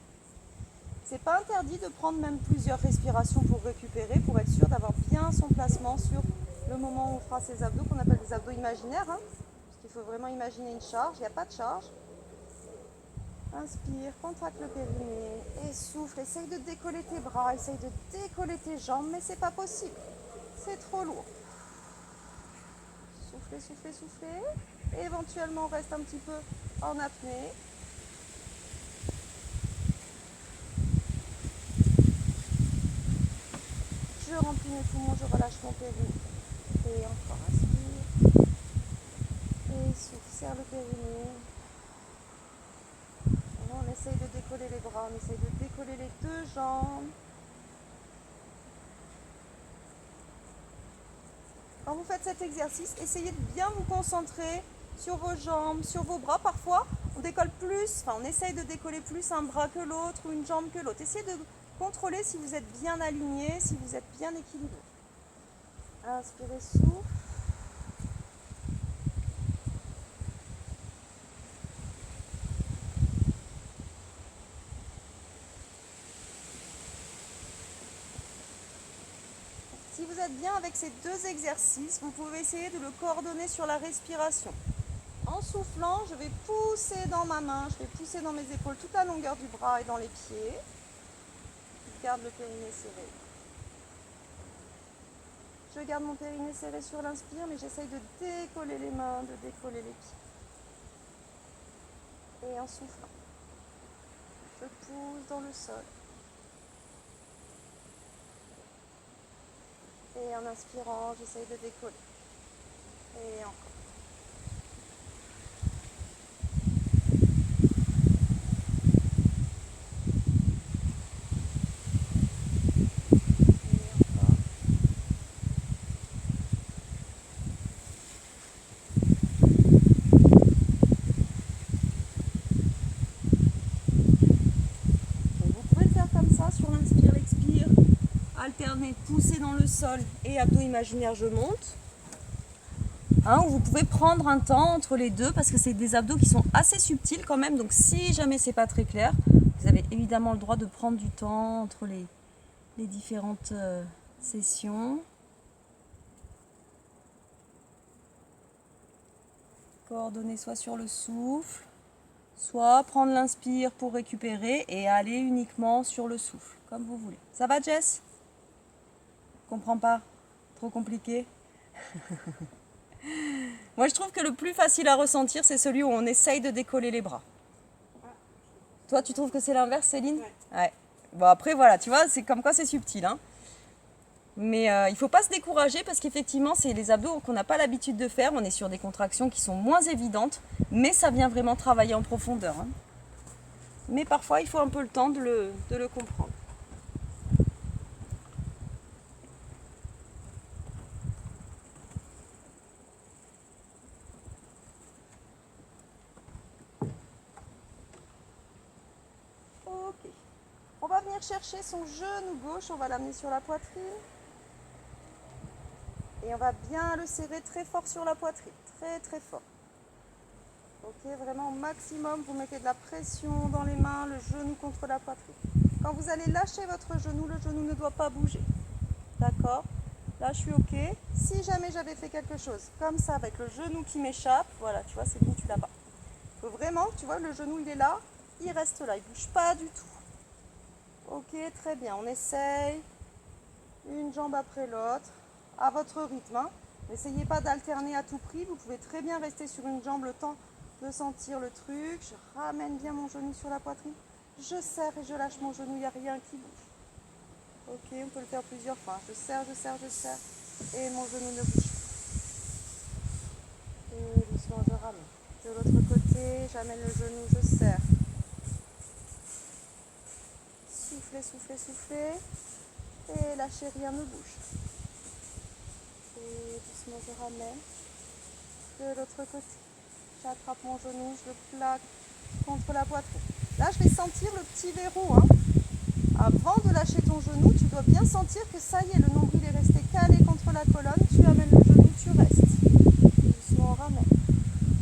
C'est pas interdit de prendre même plusieurs respirations pour récupérer, pour être sûr d'avoir bien son placement sur le moment où on fera ces abdos, qu'on appelle des abdos imaginaires. Parce qu'il faut vraiment imaginer une charge, il n'y a pas de charge. Inspire, contracte le périnée et souffle. Essaye de décoller tes bras, essaye de décoller tes jambes, mais c'est pas possible. C'est trop lourd. Soufflez, soufflez, soufflez. Et éventuellement, on reste un petit peu en apnée. Je remplis mes poumons, je relâche mon périnée. Et encore, inspire. Et souffle, serre le périnée. On essaye de décoller les bras, on essaye de décoller les deux jambes. Quand vous faites cet exercice, essayez de bien vous concentrer sur vos jambes, sur vos bras. Parfois, on décolle plus, on essaye de décoller plus un bras que l'autre ou une jambe que l'autre. Essayez de contrôler si vous êtes bien aligné, si vous êtes bien équilibré. Inspirez, souffle. Si vous êtes bien avec ces deux exercices, vous pouvez essayer de le coordonner sur la respiration. En soufflant, je vais pousser dans ma main, je vais pousser dans mes épaules toute la longueur du bras et dans les pieds. Je garde le périnée serré. Je garde mon périnée serré sur l'inspire, mais j'essaye de décoller les mains, de décoller les pieds. Et en soufflant, je pousse dans le sol. Et en inspirant, j'essaye de décoller. Et encore. Sur l'inspire, l'expire, alterner, pousser dans le sol et abdos imaginaires, je monte. Vous pouvez prendre un temps entre les deux parce que c'est des abdos qui sont assez subtils quand même, donc si jamais c'est pas très clair, vous avez évidemment le droit de prendre du temps entre les différentes sessions. Coordonner soit sur le souffle, soit prendre l'inspire pour récupérer et aller uniquement sur le souffle, comme vous voulez. Ça va, Jess? Comprends pas? Trop compliqué? Moi, je trouve que le plus facile à ressentir, c'est celui où on essaye de décoller les bras. Toi, tu trouves que c'est l'inverse, Céline? Ouais. Bon, après, voilà, tu vois, c'est comme quoi c'est subtil, hein. Mais il ne faut pas se décourager parce qu'effectivement, c'est les abdos qu'on n'a pas l'habitude de faire. On est sur des contractions qui sont moins évidentes, mais ça vient vraiment travailler en profondeur, hein. Mais parfois, il faut un peu le temps de le comprendre. Ok. va venir chercher son genou gauche, on va l'amener sur la poitrine. Et on va bien le serrer très fort sur la poitrine, très très fort. Ok, vraiment au maximum, vous mettez de la pression dans les mains, le genou contre la poitrine. Quand vous allez lâcher votre genou, le genou ne doit pas bouger. D'accord? Là, je suis ok. Si jamais j'avais fait quelque chose comme ça avec le genou qui m'échappe, voilà, tu vois, c'est bon, tu l'as pas. Il faut vraiment, tu vois, le genou, il est là, il reste là, il bouge pas du tout. Ok, très bien, on essaye. Une jambe après l'autre, à votre rythme. Hein. N'essayez pas d'alterner à tout prix, vous pouvez très bien rester sur une jambe le temps de sentir le truc. Je ramène bien mon genou sur la poitrine. Je serre et je lâche mon genou, il n'y a rien qui bouge. Ok, on peut le faire plusieurs fois. Je serre, je serre, je serre. Et mon genou ne bouge pas. Et doucement, je ramène. De l'autre côté, j'amène le genou, je serre. Soufflez, soufflez, soufflez. Et lâchez, rien ne bouge. Et doucement, je ramène. De l'autre côté, j'attrape mon genou, je le plaque contre la poitrine. Là, je vais sentir le petit verrou. Hein. Avant de lâcher ton genou, tu dois bien sentir que ça y est, le nombril est resté calé contre la colonne. Tu amènes le genou, tu restes. Doucement, on ramène.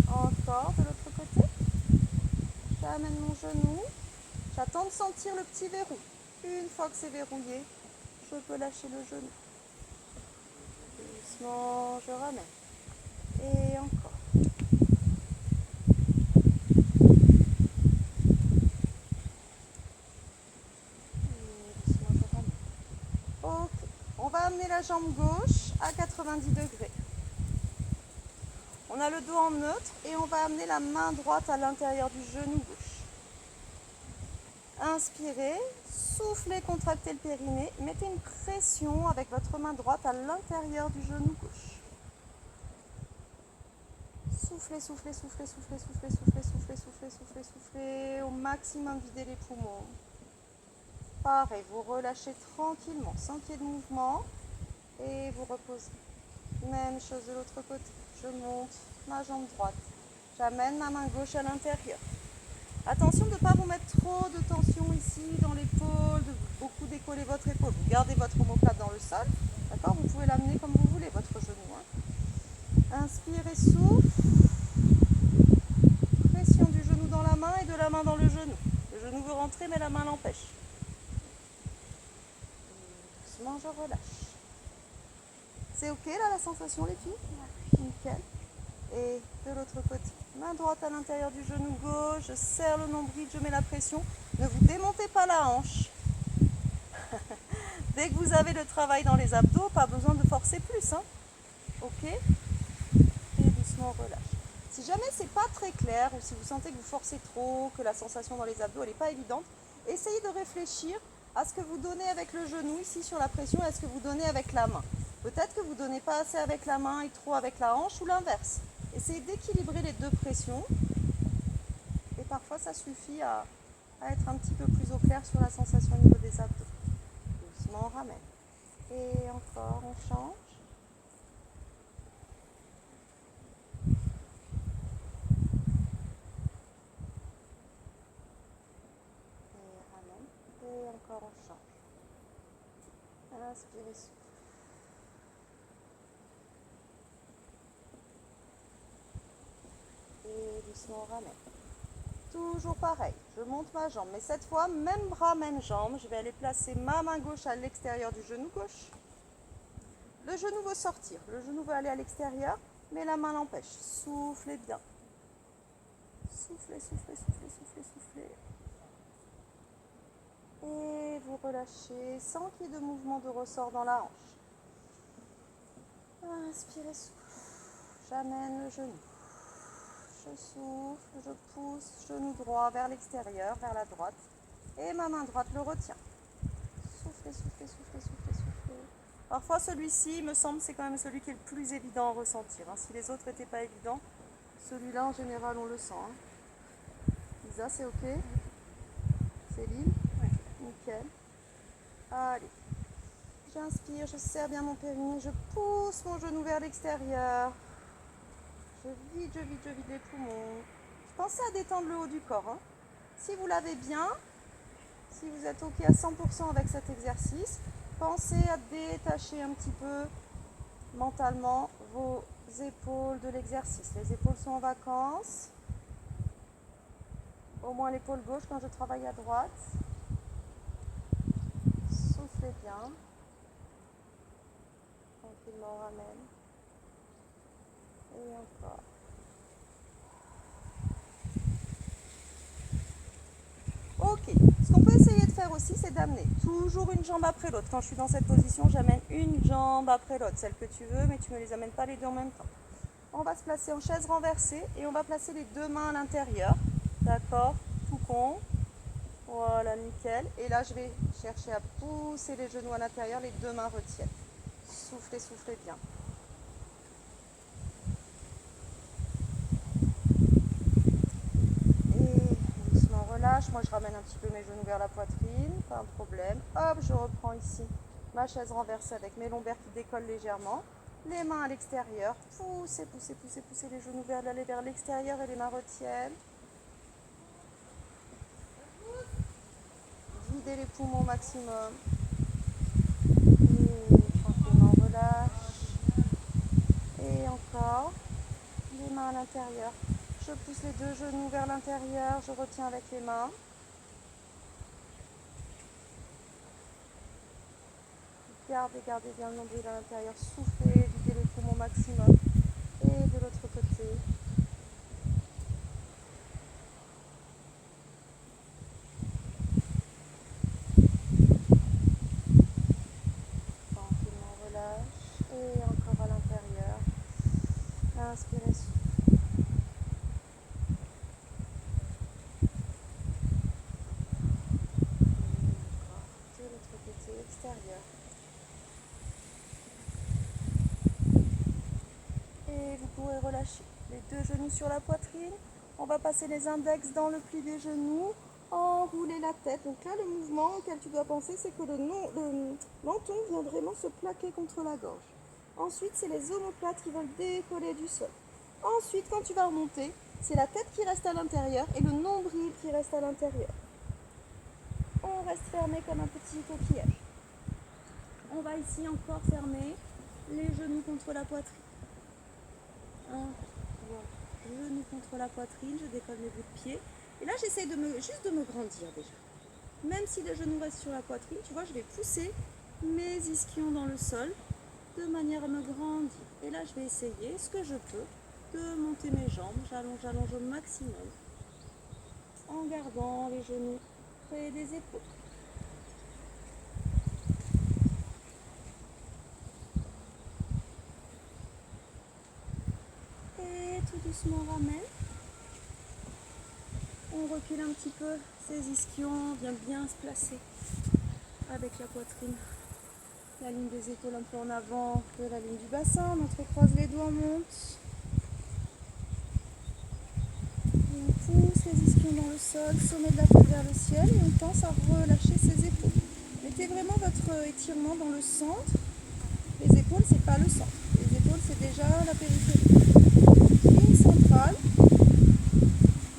Encore de l'autre côté. J'amène mon genou. J'attends de sentir le petit verrou. Une fois que c'est verrouillé, je peux lâcher le genou. Doucement, je ramène. Et encore. Ok, on va amener la jambe gauche à 90 degrés. On a le dos en neutre et on va amener la main droite à l'intérieur du genou gauche. Inspirez, soufflez, contractez le périnée. Mettez une pression avec votre main droite à l'intérieur du genou gauche. Soufflez, soufflez, soufflez, soufflez, soufflez, soufflez, soufflez, soufflez, soufflez, soufflez. Au maximum, videz les poumons. Pareil, vous relâchez tranquillement, sans qu'il y ait de mouvement. Et vous reposez. Même chose de l'autre côté. Je monte ma jambe droite. J'amène ma main gauche à l'intérieur. Attention de ne pas vous mettre trop de tension ici dans l'épaule, de beaucoup décoller votre épaule. Vous gardez votre omoplate dans le sol. D'accord? Vous pouvez l'amener comme vous voulez, votre genou. Hein. Inspirez, souffle. Pression du genou dans la main et de la main dans le genou. Le genou veut rentrer, mais la main l'empêche. Doucement, je relâche. C'est ok là la sensation les filles? Nickel. Et de l'autre côté, main droite à l'intérieur du genou gauche, je serre le nombril, je mets la pression. Ne vous démontez pas la hanche. Dès que vous avez le travail dans les abdos, pas besoin de forcer plus. Hein. Ok? Et doucement on relâche. Si jamais c'est pas très clair ou si vous sentez que vous forcez trop, que la sensation dans les abdos elle n'est pas évidente, essayez de réfléchir à ce que vous donnez avec le genou ici sur la pression et à ce que vous donnez avec la main. Peut-être que vous ne donnez pas assez avec la main et trop avec la hanche ou l'inverse. Essayez d'équilibrer les deux pressions et parfois ça suffit à être un petit peu plus au clair sur la sensation au niveau des abdos. Doucement on ramène. Et encore on change. Et ramène. Et encore on change. Inspirez, souffle. Et doucement on ramène. Toujours pareil, je monte ma jambe, mais cette fois, même bras, même jambe, je vais aller placer ma main gauche à l'extérieur du genou gauche. Le genou veut sortir, le genou veut aller à l'extérieur, mais la main l'empêche. Soufflez bien. Soufflez, soufflez, soufflez, soufflez, soufflez. Et vous relâchez sans qu'il y ait de mouvement de ressort dans la hanche. Inspirez, souffle. J'amène le genou. Je souffle, je pousse, genou droit vers l'extérieur, vers la droite. Et ma main droite le retient. Soufflez, soufflez, soufflez, soufflez, soufflez. Parfois celui-ci, il me semble, c'est quand même celui qui est le plus évident à ressentir. Hein. Si les autres n'étaient pas évidents, celui-là en général on le sent. Hein. Lisa, c'est ok? Céline? Ouais. Nickel. Allez. J'inspire, je serre bien mon périnée, je pousse mon genou vers l'extérieur. Je vide les poumons. Pensez à détendre le haut du corps. Hein. Si vous l'avez bien, Si vous êtes OK à 100% avec cet exercice, pensez à détacher un petit peu mentalement vos épaules de l'exercice. Les épaules sont en vacances. Au moins l'épaule gauche quand je travaille à droite. Soufflez bien. Tranquillement, on ramène. Et encore. Ok. Ce qu'on peut essayer de faire aussi, c'est d'amener toujours une jambe après l'autre. Quand je suis dans cette position, j'amène une jambe après l'autre. Celle que tu veux, mais tu ne me les amènes pas les deux en même temps. On va se placer en chaise renversée et on va placer les deux mains à l'intérieur. D'accord? Tout con. Voilà, nickel. Et là, je vais chercher à pousser les genoux à l'intérieur. Les deux mains retiennent. Soufflez, soufflez bien. Et doucement relâche. Moi, je ramène un petit peu mes genoux vers la poitrine. Pas un problème. Hop, je reprends ici ma chaise renversée avec mes lombaires qui décollent légèrement. Les mains à l'extérieur. Poussez, poussez, poussez, poussez les genoux vers l'extérieur et les mains retiennent. Videz les poumons au maximum. Et tranquillement relâche. Et encore. Les mains à l'intérieur. Je pousse les deux genoux vers l'intérieur. Je retiens avec les mains. Gardez bien le nombril à l'intérieur. Soufflez, videz les poumons au maximum. Et de l'autre côté. Tranquillement relâche. Et encore à l'intérieur. Inspirez, soufflez. Et encore de l'autre côté extérieur. Et vous pourrez relâcher les deux genoux sur la poitrine. On va passer les index dans le pli des genoux, enrouler la tête. Donc là, le mouvement auquel tu dois penser, c'est que le menton vient vraiment se plaquer contre la gorge. Ensuite, c'est les omoplates qui vont décoller du sol. Ensuite, quand tu vas remonter, c'est la tête qui reste à l'intérieur et le nombril qui reste à l'intérieur. On reste fermé comme un petit coquillage. On va ici encore fermer les genoux contre la poitrine. 1, 3, genoux contre la poitrine, je décolle mes bouts de pied. Et là, j'essaie juste de me grandir déjà. Même si les genoux restent sur la poitrine, tu vois, je vais pousser mes ischions dans le sol de manière à me grandir. Et là, je vais essayer, ce que je peux, de monter mes jambes. J'allonge au maximum en gardant les genoux près des épaules. Et tout doucement, on ramène. On recule un petit peu ses ischions, vient bien se placer avec la poitrine. La ligne des épaules un peu en avant de la ligne du bassin. On entrecroise les doigts, on monte. Et on pousse les ischions dans le sol, sommet de la tête vers le ciel et on pense à relâcher ses épaules. Mettez vraiment votre étirement dans le centre. Les épaules, c'est pas le centre. Les épaules, c'est déjà la périphérie. Ligne centrale,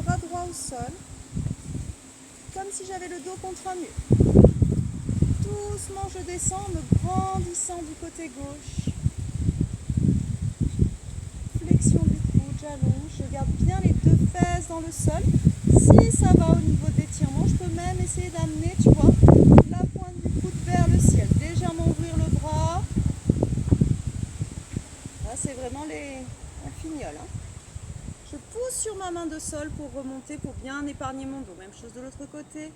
bras droit au sol, comme si j'avais le dos contre un mur. Doucement, je descends en me grandissant du côté gauche. Flexion du coude, j'allonge. Je garde bien les deux fesses dans le sol. Si ça va au niveau d'étirement, je peux même essayer d'amener, tu vois, la pointe du coude vers le ciel. Légèrement ouvrir le bras. Là, c'est vraiment un fignol. Hein. Je pousse sur ma main de sol pour remonter, pour bien épargner mon dos. Même chose de l'autre côté.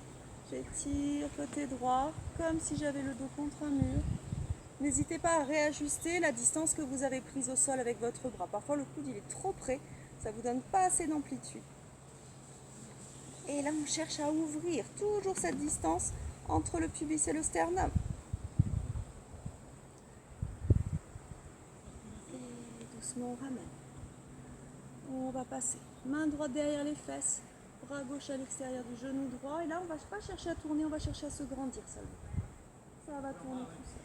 J'étire côté droit, comme si j'avais le dos contre un mur. N'hésitez pas à réajuster la distance que vous avez prise au sol avec votre bras. Parfois, le coude il est trop près, ça ne vous donne pas assez d'amplitude. Et là, on cherche à ouvrir toujours cette distance entre le pubis et le sternum. Et doucement, on ramène. On va passer main droite derrière les fesses, bras gauche à l'extérieur du genou droit. Et là, on ne va pas chercher à tourner, on va chercher à se grandir seulement. Ça va tourner tout seul.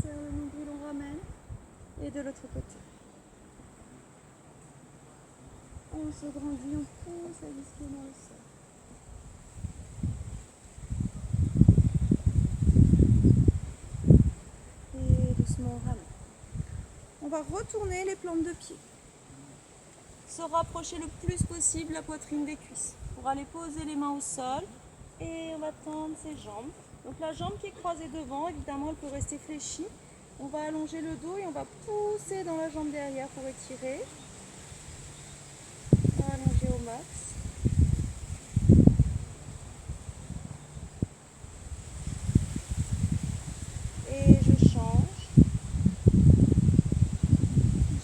Serre le nombril, on ramène. Et de l'autre côté. on se grandit, on pousse la disque dans le sol. Et doucement, on ramène. On va retourner les plantes de pied. Se rapprocher le plus possible la poitrine des cuisses pour aller poser les mains au sol. Et on va tendre ses jambes. Donc la jambe qui est croisée devant, évidemment, elle peut rester fléchie. On va allonger le dos et on va pousser dans la jambe derrière pour étirer. On va allonger au max. Et je change.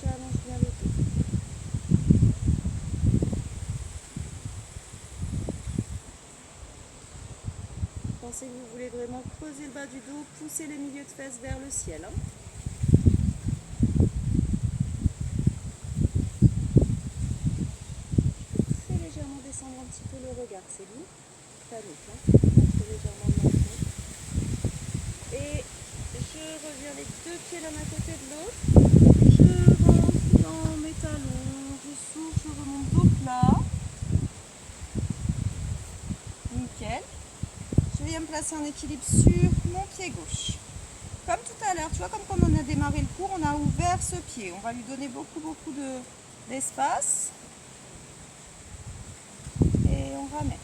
J'allonge bien le dos. Pensez que vous voulez vraiment creuser le bas du dos, pousser les milieux de fesses vers le ciel. Hein. Je peux très légèrement descendre un petit peu le regard, c'est lourd. Panique, hein. Très légèrement le menton. Et je reviens les deux pieds l'un à côté de l'autre. Je rentre dans mes talons, je souffle, je remonte dos plat. Nickel. Je viens me placer en équilibre sur mon pied gauche. Comme tout à l'heure, tu vois, comme quand on a démarré le cours, on a ouvert ce pied. On va lui donner beaucoup d'espace. Et on ramène.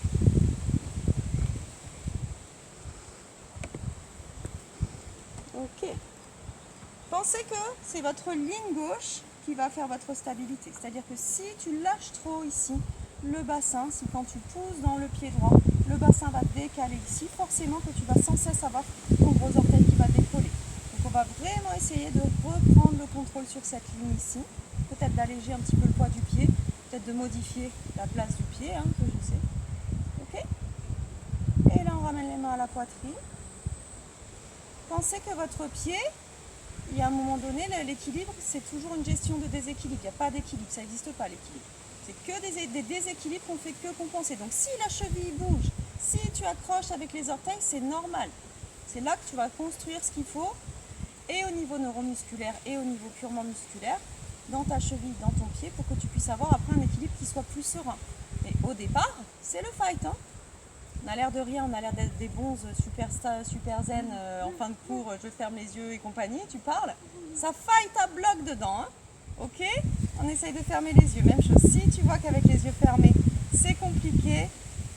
Ok. Pensez que c'est votre ligne gauche qui va faire votre stabilité. C'est-à-dire que si tu lâches trop ici, le bassin, si quand tu pousses dans le pied droit, le bassin va décaler ici, forcément que tu vas sans cesse avoir ton gros orteil qui va décoller. Donc on va vraiment essayer de reprendre le contrôle sur cette ligne ici, peut-être d'alléger un petit peu le poids du pied, peut-être de modifier la place du pied, hein, que je sais. Ok. Et là on ramène les mains à la poitrine. Pensez que votre pied, il y a un moment donné, l'équilibre, c'est toujours une gestion de déséquilibre. Il n'y a pas d'équilibre, ça n'existe pas l'équilibre. C'est que des déséquilibres qu'on fait que compenser. Donc si la cheville bouge, si tu accroches avec les orteils, c'est normal. C'est là que tu vas construire ce qu'il faut, et au niveau neuromusculaire et au niveau purement musculaire, dans ta cheville, dans ton pied, pour que tu puisses avoir après un équilibre qui soit plus serein. Mais au départ, c'est le fight. Hein. On a l'air de rien, on a l'air d'être des bons super zen en fin de cours, je ferme les yeux et compagnie, tu parles. Ça fight à bloc dedans. Hein. Ok, on essaye de fermer les yeux. Même chose, si tu vois qu'avec les yeux fermés, c'est compliqué,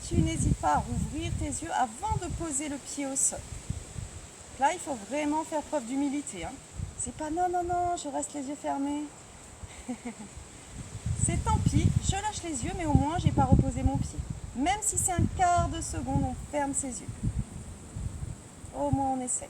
tu n'hésites pas à rouvrir tes yeux avant de poser le pied au sol. Là, il faut vraiment faire preuve d'humilité. Hein. C'est pas non, je reste les yeux fermés. C'est tant pis, je lâche les yeux, mais au moins, j'ai pas reposé mon pied. Même si c'est un quart de seconde, on ferme ses yeux. Au moins, on essaie.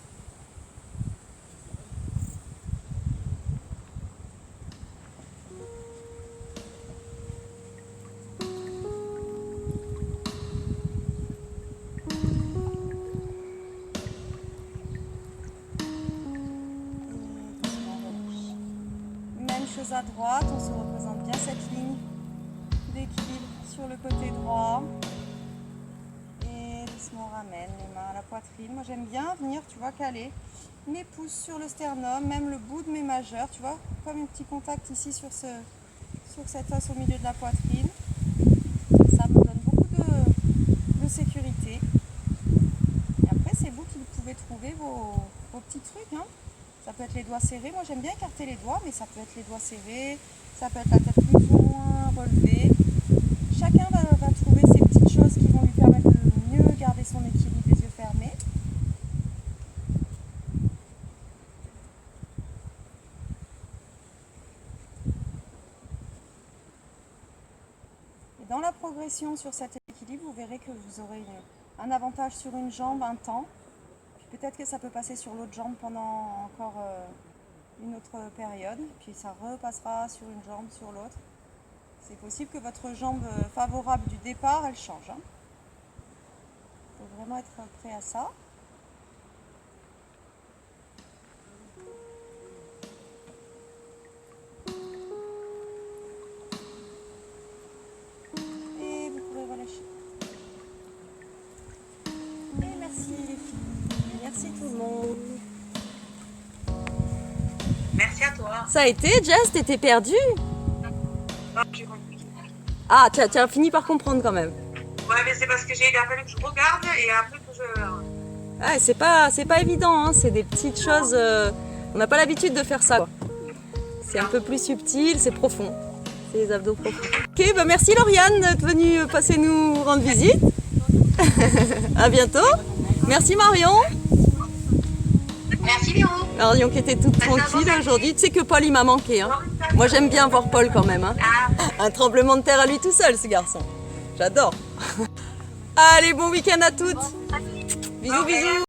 À droite, on se représente bien cette ligne d'équilibre sur le côté droit et doucement on ramène les mains à la poitrine. Moi j'aime bien venir, tu vois, caler mes pouces sur le sternum, même le bout de mes majeurs, tu vois, comme un petit contact ici sur cette os au milieu de la poitrine. Ça me donne beaucoup de sécurité. Et après c'est vous qui pouvez trouver vos petits trucs, hein. Ça peut être les doigts serrés. Moi, j'aime bien écarter les doigts, mais ça peut être les doigts serrés. Ça peut être la tête plus ou moins relevée. Chacun va trouver ces petites choses qui vont lui permettre de mieux garder son équilibre, les yeux fermés. Et dans la progression sur cet équilibre, vous verrez que vous aurez un avantage sur une jambe un temps. Peut-être que ça peut passer sur l'autre jambe pendant encore une autre période, puis ça repassera sur une jambe, sur l'autre. C'est possible que votre jambe favorable du départ, elle change. Hein. Il faut vraiment être prêt à ça. Et vous pouvez relâcher. Et merci les filles. Merci tout le monde. Merci à toi. Ça a été, Jess, t'étais perdue? Ah, j'ai compris. Ah, tu as fini par comprendre quand même. Ouais, mais c'est parce que il a fallu que je regarde et après que je... Ah, c'est pas évident, hein. C'est des petites choses. On n'a pas l'habitude de faire ça, quoi. C'est un peu plus subtil, c'est profond. C'est les abdos profonds. Ok, bah merci Lauriane d'être venue passer nous rendre visite. À bientôt. Merci Marion. Merci Léo. Marion qui était toute tranquille aujourd'hui. Tu sais que Paul il m'a manqué. Hein. Moi j'aime bien voir Paul quand même. Hein. Un tremblement de terre à lui tout seul ce garçon. J'adore. Allez, bon week-end à toutes. Bisous, bisous.